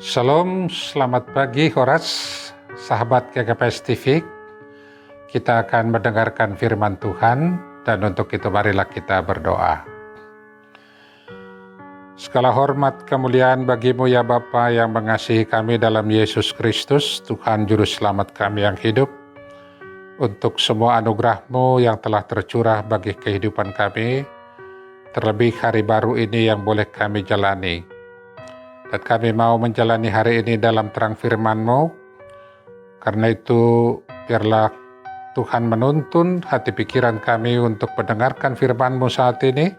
Shalom, selamat pagi Horas, sahabat GKPS TV. Kita akan mendengarkan firman Tuhan, dan untuk itu marilah kita berdoa. Segala hormat kemuliaan bagimu ya Bapa yang mengasihi kami dalam Yesus Kristus, Tuhan Juru Selamat kami yang hidup, untuk semua anugerah-Mu yang telah tercurah bagi kehidupan kami, terlebih hari baru ini yang boleh kami jalani. Dan kami mau menjalani hari ini dalam terang firman-Mu. Karena itu, biarlah Tuhan menuntun hati pikiran kami untuk mendengarkan firman-Mu saat ini,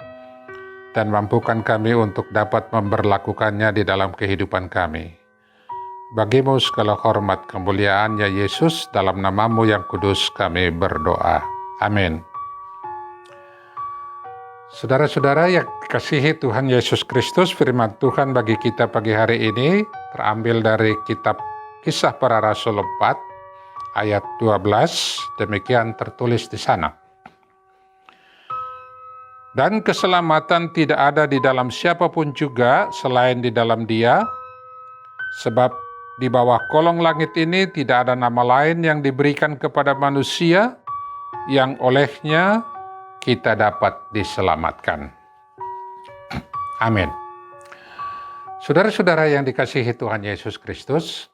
dan mampukan kami untuk dapat memberlakukannya di dalam kehidupan kami. Bagimu segala hormat kemuliaan ya Yesus, dalam nama-Mu yang kudus kami berdoa. Amin. Saudara-saudara yang dikasihi Tuhan Yesus Kristus, firman Tuhan bagi kita pagi hari ini terambil dari kitab Kisah Para Rasul 4 ayat 12, demikian tertulis di sana. Dan keselamatan tidak ada di dalam siapapun juga selain di dalam Dia, sebab di bawah kolong langit ini tidak ada nama lain yang diberikan kepada manusia yang olehnya kita dapat diselamatkan. Amin. Saudara-saudara yang dikasihi Tuhan Yesus Kristus,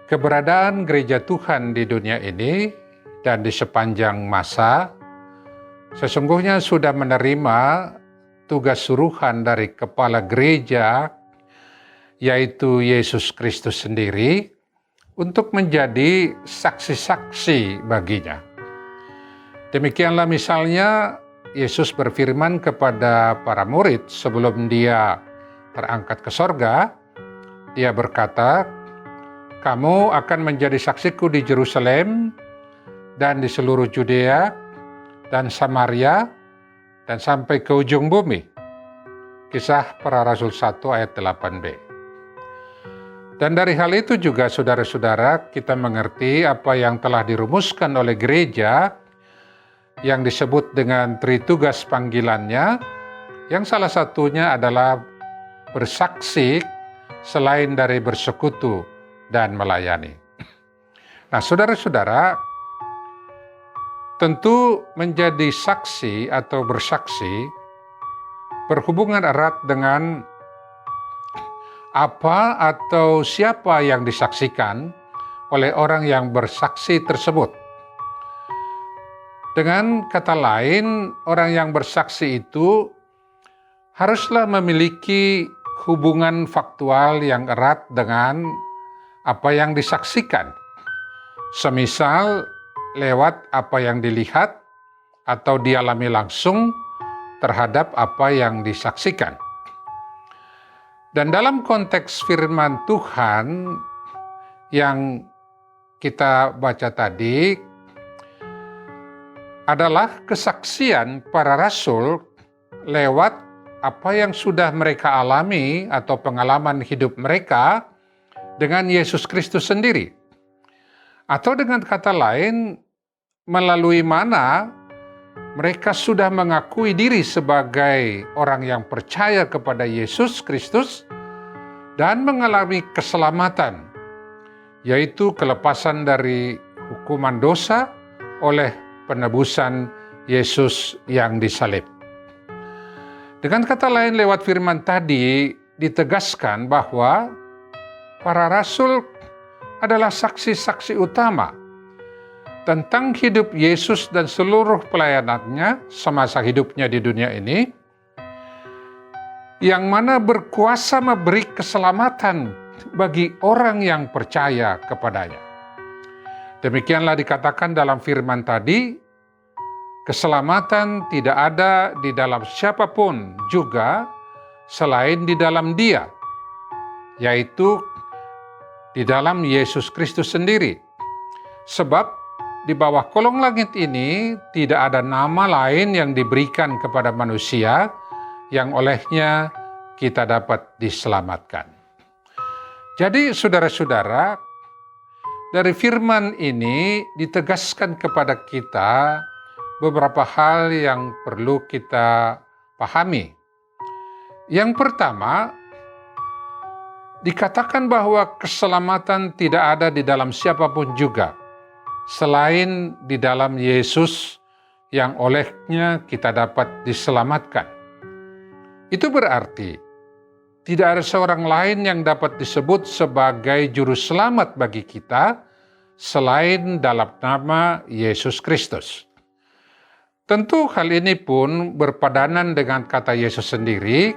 keberadaan gereja Tuhan di dunia ini dan di sepanjang masa sesungguhnya sudah menerima tugas suruhan dari kepala gereja, yaitu Yesus Kristus sendiri, untuk menjadi saksi-saksi baginya. Demikianlah misalnya Yesus berfirman kepada para murid sebelum Dia terangkat ke sorga. Dia berkata, "Kamu akan menjadi saksiku di Yerusalem dan di seluruh Judea dan Samaria dan sampai ke ujung bumi." Kisah Para Rasul 1 ayat 8b. Dan dari hal itu juga saudara-saudara, kita mengerti apa yang telah dirumuskan oleh gereja yang disebut dengan tritugas panggilannya, yang salah satunya adalah bersaksi selain dari bersekutu dan melayani. Nah, saudara-saudara, tentu menjadi saksi atau bersaksi berhubungan erat dengan apa atau siapa yang disaksikan oleh orang yang bersaksi tersebut. Dengan kata lain, orang yang bersaksi itu haruslah memiliki hubungan faktual yang erat dengan apa yang disaksikan. Semisal lewat apa yang dilihat atau dialami langsung terhadap apa yang disaksikan. Dan dalam konteks firman Tuhan yang kita baca tadi, adalah kesaksian para rasul lewat apa yang sudah mereka alami atau pengalaman hidup mereka dengan Yesus Kristus sendiri. Atau dengan kata lain, melalui mana mereka sudah mengakui diri sebagai orang yang percaya kepada Yesus Kristus dan mengalami keselamatan, yaitu kelepasan dari hukuman dosa oleh penebusan Yesus yang disalib. Dengan kata lain, lewat firman tadi ditegaskan bahwa para rasul adalah saksi-saksi utama tentang hidup Yesus dan seluruh pelayanannya semasa hidupnya di dunia ini, yang mana berkuasa memberi keselamatan bagi orang yang percaya kepadanya. Demikianlah dikatakan dalam firman tadi, keselamatan tidak ada di dalam siapapun juga selain di dalam Dia, yaitu di dalam Yesus Kristus sendiri. Sebab di bawah kolong langit ini tidak ada nama lain yang diberikan kepada manusia yang olehnya kita dapat diselamatkan. Jadi saudara-saudara, dari firman ini ditegaskan kepada kita beberapa hal yang perlu kita pahami. Yang pertama, dikatakan bahwa keselamatan tidak ada di dalam siapapun juga, selain di dalam Yesus yang olehnya kita dapat diselamatkan. Itu berarti tidak ada seorang lain yang dapat disebut sebagai juru selamat bagi kita selain dalam nama Yesus Kristus. Tentu hal ini pun berpadanan dengan kata Yesus sendiri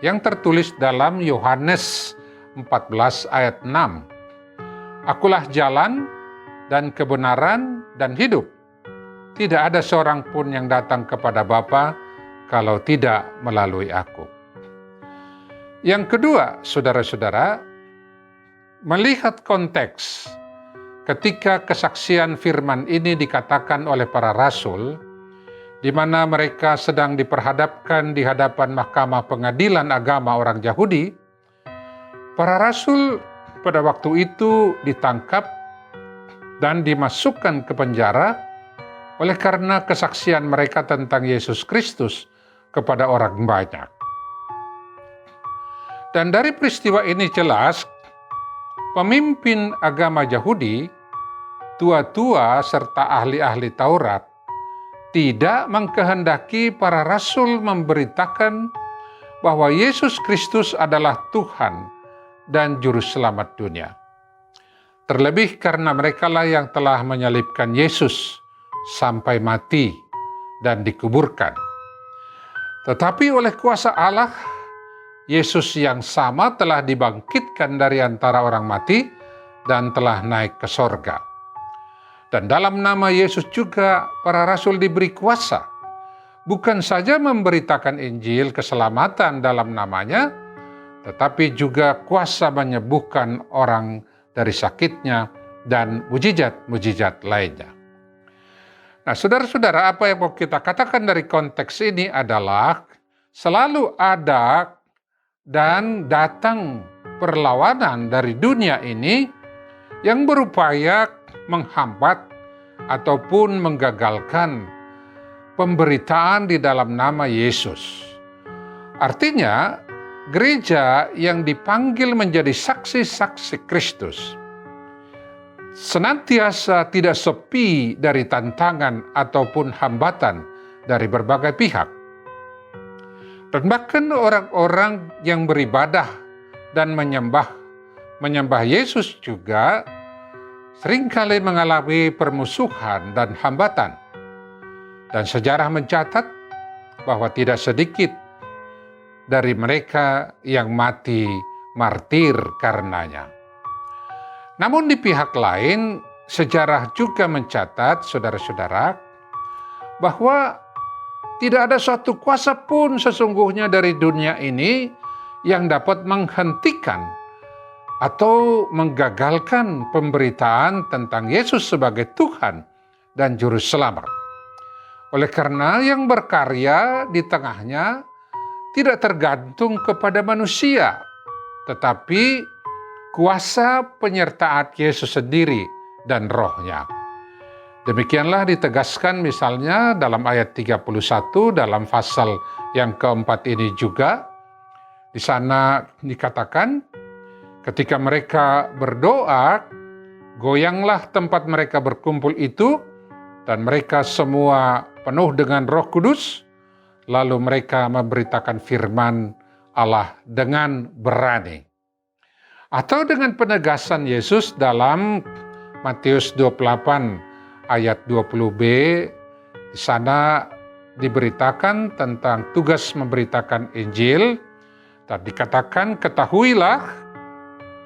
yang tertulis dalam Yohanes 14 ayat 6. Akulah jalan dan kebenaran dan hidup. Tidak ada seorang pun yang datang kepada Bapa kalau tidak melalui aku. Yang kedua, saudara-saudara, melihat konteks ketika kesaksian firman ini dikatakan oleh para rasul, di mana mereka sedang diperhadapkan di hadapan Mahkamah Pengadilan Agama orang Yahudi, para rasul pada waktu itu ditangkap dan dimasukkan ke penjara oleh karena kesaksian mereka tentang Yesus Kristus kepada orang banyak. Dan dari peristiwa ini jelas, pemimpin agama Yahudi, tua-tua serta ahli-ahli Taurat, tidak mengkehendaki para rasul memberitakan bahwa Yesus Kristus adalah Tuhan dan Juru Selamat dunia. Terlebih karena merekalah yang telah menyalibkan Yesus sampai mati dan dikuburkan. Tetapi oleh kuasa Allah, Yesus yang sama telah dibangkitkan dari antara orang mati dan telah naik ke sorga. Dan dalam nama Yesus juga para rasul diberi kuasa, bukan saja memberitakan Injil keselamatan dalam namanya, tetapi juga kuasa menyembuhkan orang dari sakitnya dan mujizat-mujizat lainnya. Nah, saudara-saudara, apa yang mau kita katakan dari konteks ini adalah selalu ada dan datang perlawanan dari dunia ini yang berupaya menghambat ataupun menggagalkan pemberitaan di dalam nama Yesus. Artinya, gereja yang dipanggil menjadi saksi-saksi Kristus senantiasa tidak sepi dari tantangan ataupun hambatan dari berbagai pihak. Dan bahkan orang-orang yang beribadah dan menyembah Yesus juga seringkali mengalami permusuhan dan hambatan. Dan sejarah mencatat bahwa tidak sedikit dari mereka yang mati martir karenanya. Namun di pihak lain, sejarah juga mencatat, saudara-saudara, bahwa tidak ada suatu kuasa pun sesungguhnya dari dunia ini yang dapat menghentikan atau menggagalkan pemberitaan tentang Yesus sebagai Tuhan dan Juru Selamat. Oleh karena yang berkarya di tengahnya tidak tergantung kepada manusia, tetapi kuasa penyertaan Yesus sendiri dan Roh-Nya. Demikianlah ditegaskan misalnya dalam ayat 31 dalam pasal yang keempat ini juga. Di sana dikatakan, ketika mereka berdoa, goyanglah tempat mereka berkumpul itu, dan mereka semua penuh dengan Roh Kudus, lalu mereka memberitakan firman Allah dengan berani. Atau dengan penegasan Yesus dalam Matius 28 ayat 20b, di sana diberitakan tentang tugas memberitakan Injil, dan dikatakan, ketahuilah,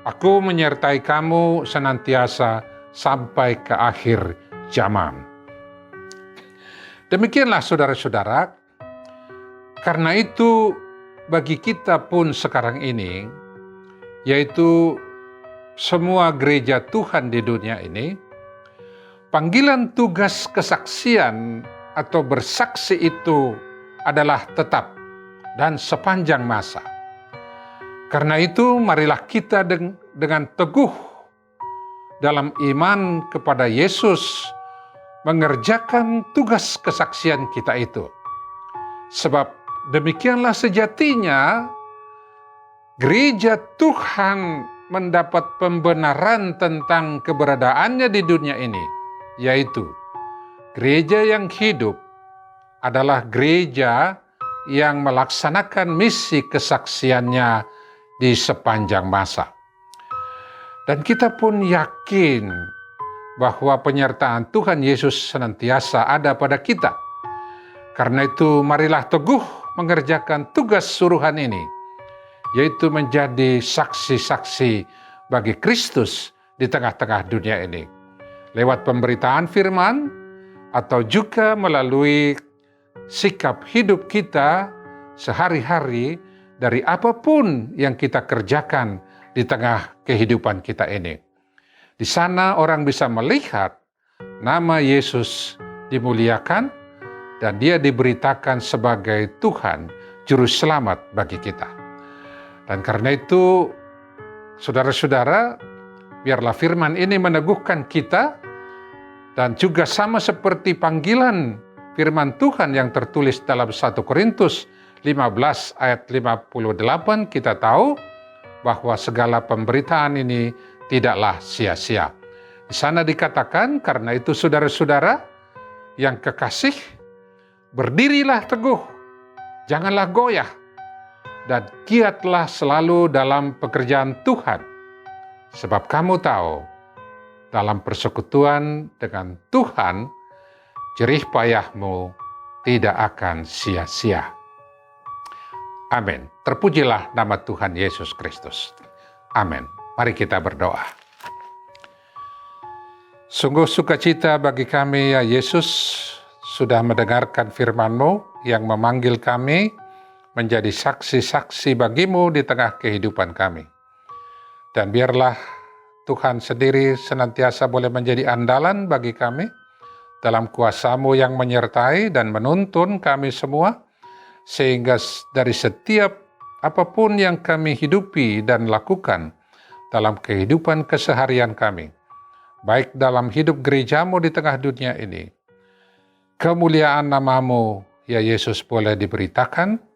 aku menyertai kamu senantiasa sampai ke akhir zaman. Demikianlah saudara-saudara, karena itu bagi kita pun sekarang ini, yaitu semua gereja Tuhan di dunia ini, panggilan tugas kesaksian atau bersaksi itu adalah tetap dan sepanjang masa. Karena itu marilah kita dengan teguh dalam iman kepada Yesus mengerjakan tugas kesaksian kita itu. Sebab demikianlah sejatinya gereja Tuhan mendapat pembenaran tentang keberadaannya di dunia ini, yaitu gereja yang hidup adalah gereja yang melaksanakan misi kesaksiannya di sepanjang masa. Dan kita pun yakin bahwa penyertaan Tuhan Yesus senantiasa ada pada kita. Karena itu marilah teguh mengerjakan tugas suruhan ini, yaitu menjadi saksi-saksi bagi Kristus di tengah-tengah dunia ini. Lewat pemberitaan firman atau juga melalui sikap hidup kita sehari-hari dari apapun yang kita kerjakan di tengah kehidupan kita ini. Di sana orang bisa melihat nama Yesus dimuliakan dan Dia diberitakan sebagai Tuhan, Juru Selamat bagi kita. Dan karena itu, saudara-saudara, biarlah firman ini meneguhkan kita dan juga sama seperti panggilan firman Tuhan yang tertulis dalam 1 Korintus 15 ayat 58, kita tahu bahwa segala pemberitaan ini tidaklah sia-sia. Di sana dikatakan, karena itu saudara-saudara yang kekasih, berdirilah teguh, janganlah goyah, dan giatlah selalu dalam pekerjaan Tuhan. Sebab kamu tahu, dalam persekutuan dengan Tuhan, jerih payahmu tidak akan sia-sia. Amin. Terpujilah nama Tuhan Yesus Kristus. Amin. Mari kita berdoa. Sungguh sukacita bagi kami ya Yesus, sudah mendengarkan firman-Mu yang memanggil kami menjadi saksi-saksi bagimu di tengah kehidupan kami. Dan biarlah Tuhan sendiri senantiasa boleh menjadi andalan bagi kami dalam kuasa-Mu yang menyertai dan menuntun kami semua, sehingga dari setiap apapun yang kami hidupi dan lakukan dalam kehidupan keseharian kami, baik dalam hidup gereja-Mu di tengah dunia ini, kemuliaan nama-Mu ya Yesus boleh diberitakan.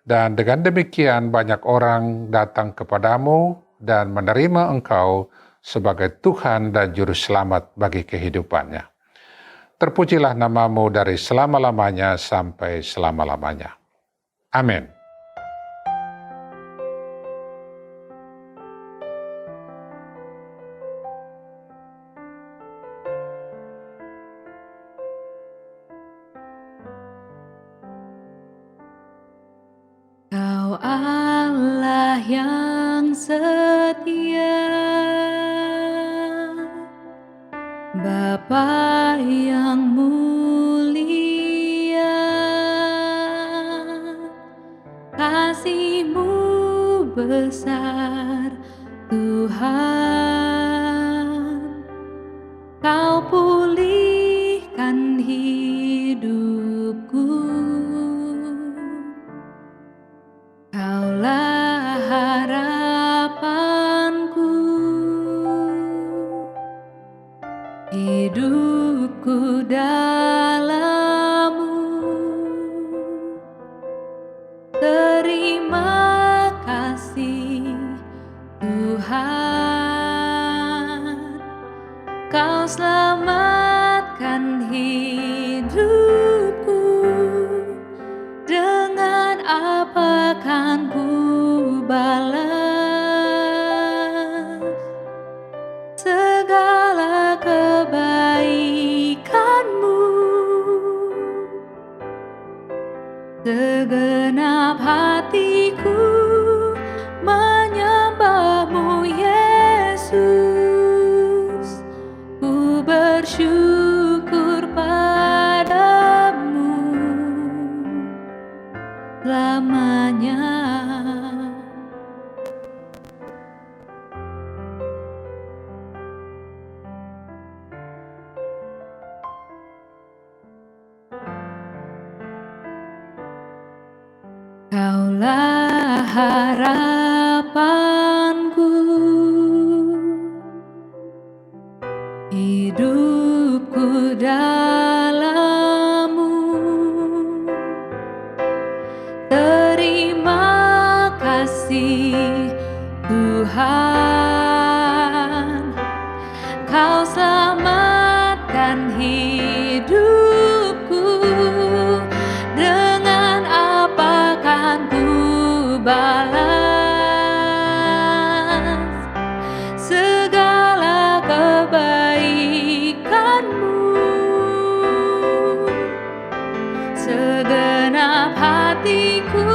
Dan dengan demikian banyak orang datang kepadamu dan menerima Engkau sebagai Tuhan dan Juru Selamat bagi kehidupannya. Terpujilah nama-Mu dari selama-lamanya sampai selama-lamanya. Amin. Kau Allah yang setia, Bapa yang mulia, kasih-Mu besar Tuhan. Kau pulihkan hidupku, Kaulah harapanku, hidupku dalam-Mu. Terima kasih Tuhan, Kau selamatkan hidupku. Dengan apa kan ku balas segala kebaikan-Mu? Segenap hatiku menyembah-Mu Yesus, ku bersyukur padamu selamanya. Kaulah harapanku, hidupku dalam-Mu. Terima kasih Tuhan, Kau selamatkan hidupku. Dengan apa kan ku balas segala kebaikan-Mu? Segenap hatiku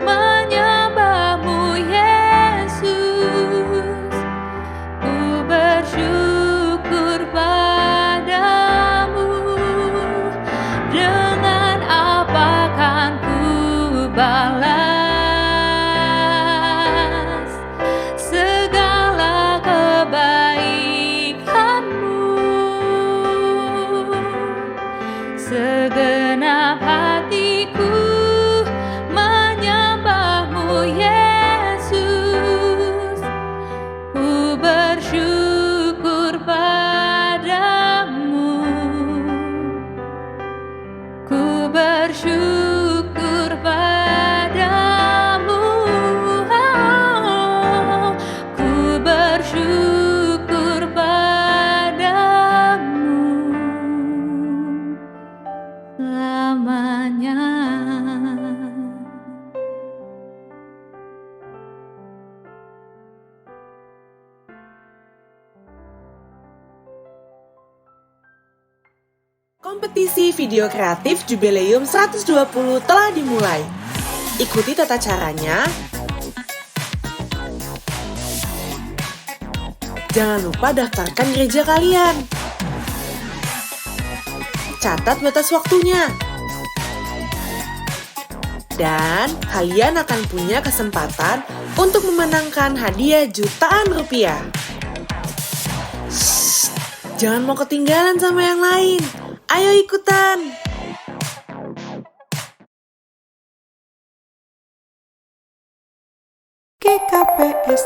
menyembah-Mu, Yesus. Ku bersyukur padamu. Dengan apa kan ku balas segala kebaikan-Mu? Segenap hatiku menyembah-Mu, Yesus. Ku bersyukur padamu. Ku bersyukur padamu. Ku bersyukur padamu selamanya. Kompetisi video kreatif Jubileum 120 telah dimulai. Ikuti tata caranya. Jangan lupa daftarkan gereja kalian. Catat batas waktunya. Dan kalian akan punya kesempatan untuk memenangkan hadiah jutaan rupiah. Shh, jangan mau ketinggalan sama yang lain. Ayo ikutan! GKPS